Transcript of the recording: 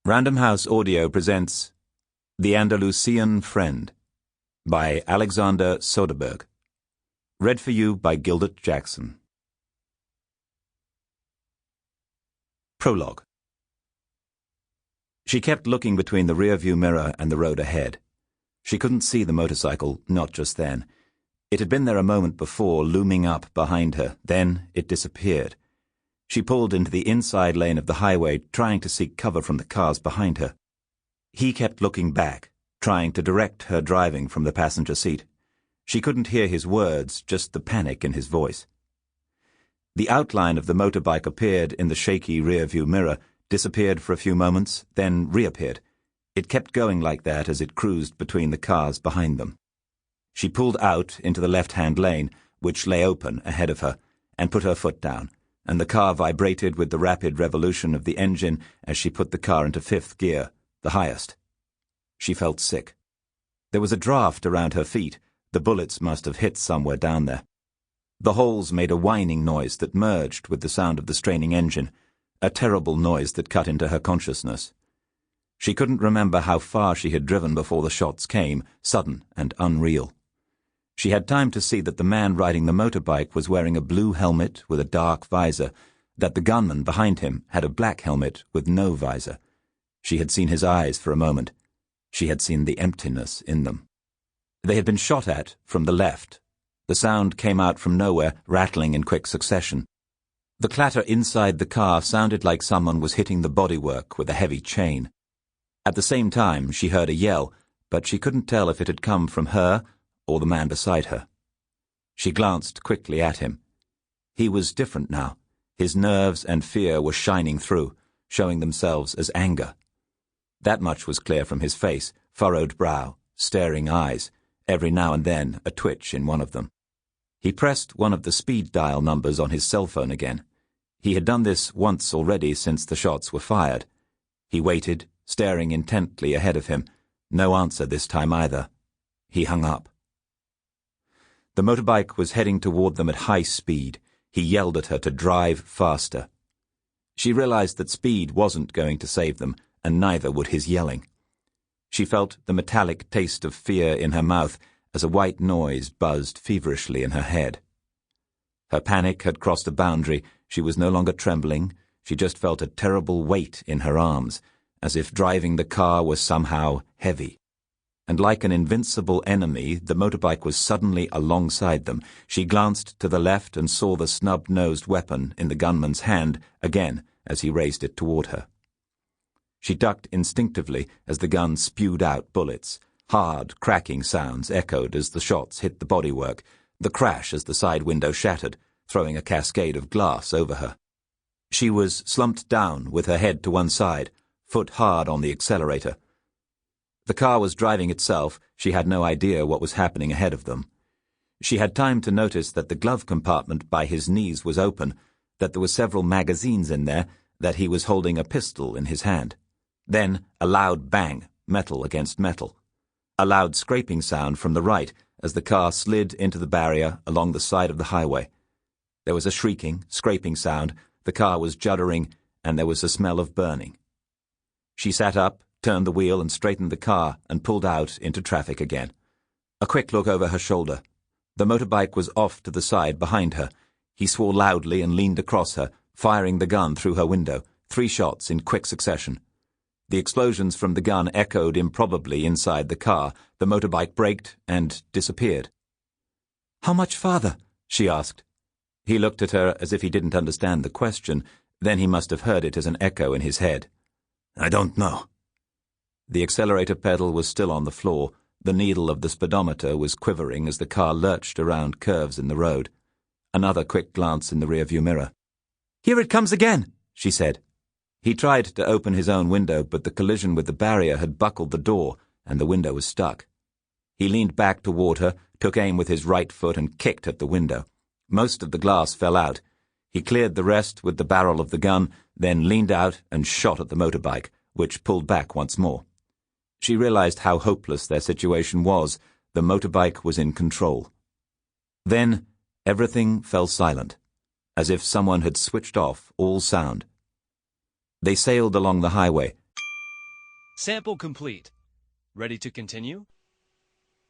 Random House Audio presents The Andalucian Friend by Alexander Soderberg. Read for you by Gildart Jackson. Prologue. She kept looking between the rear-view mirror and the road ahead. She couldn't see the motorcycle, not just then. It had been there a moment before, looming up behind her. Then it disappeared. She pulled into the inside lane of the highway, trying to seek cover from the cars behind her. He kept looking back, trying to direct her driving from the passenger seat. She couldn't hear his words, just the panic in his voice. The outline of the motorbike appeared in the shaky rear-view mirror, disappeared for a few moments, then reappeared. It kept going like that as it cruised between the cars behind them. She pulled out into the left-hand lane, which lay open ahead of her, and put her foot down, and the car vibrated with the rapid revolution of the engine as she put the car into fifth gear, the highest. She felt sick. There was a draft around her feet. The bullets must have hit somewhere down there. The holes made a whining noise that merged with the sound of the straining engine, a terrible noise that cut into her consciousness. She couldn't remember how far she had driven before the shots came, sudden and unreal. She had time to see that the man riding the motorbike was wearing a blue helmet with a dark visor, that the gunman behind him had a black helmet with no visor. She had seen his eyes for a moment. She had seen the emptiness in them. They had been shot at from the left. The sound came out from nowhere, rattling in quick succession. The clatter inside the car sounded like someone was hitting the bodywork with a heavy chain. At the same time, she heard a yell, but she couldn't tell if it had come from her or the man beside her. She glanced quickly at him. He was different now. His nerves and fear were shining through, showing themselves as anger. That much was clear from his face, furrowed brow, staring eyes, every now and then a twitch in one of them. He pressed one of the speed dial numbers on his cell phone again. He had done this once already since the shots were fired. He waited, staring intently ahead of him. No answer this time either. He hung up. The motorbike was heading toward them at high speed. He yelled at her to drive faster. She realized that speed wasn't going to save them, and neither would his yelling. She felt the metallic taste of fear in her mouth as a white noise buzzed feverishly in her head. Her panic had crossed a boundary. She was no longer trembling. She just felt a terrible weight in her arms, as if driving the car was somehow heavy. And like an invincible enemy, the motorbike was suddenly alongside them. She glanced to the left and saw the snub-nosed weapon in the gunman's hand again as he raised it toward her. She ducked instinctively as the gun spewed out bullets. Hard, cracking sounds echoed as the shots hit the bodywork, the crash as the side window shattered, throwing a cascade of glass over her. She was slumped down with her head to one side, foot hard on the accelerator. The car was driving itself. She had no idea what was happening ahead of them. She had time to notice that the glove compartment by his knees was open, that there were several magazines in there, that he was holding a pistol in his hand. Then a loud bang, metal against metal. A loud scraping sound from the right as the car slid into the barrier along the side of the highway. There was a shrieking, scraping sound, the car was juddering, and there was a smell of burning. She sat up, turned the wheel and straightened the car and pulled out into traffic again. A quick look over her shoulder. The motorbike was off to the side behind her. He swore loudly and leaned across her, firing the gun through her window, 3 shots in quick succession. The explosions from the gun echoed improbably inside the car. The motorbike braked and disappeared. "How much farther?" she asked. He looked at her as if he didn't understand the question. Then he must have heard it as an echo in his head. "I don't know." The accelerator pedal was still on the floor. The needle of the speedometer was quivering as the car lurched around curves in the road. Another quick glance in the rearview mirror. "Here it comes again," she said. He tried to open his own window, but the collision with the barrier had buckled the door, and the window was stuck. He leaned back toward her, took aim with his right foot and kicked at the window. Most of the glass fell out. He cleared the rest with the barrel of the gun, then leaned out and shot at the motorbike, which pulled back once more. She realized how hopeless their situation was. The motorbike was in control. Then everything fell silent, as if someone had switched off all sound. They sailed along the highway. Sample complete. Ready to continue?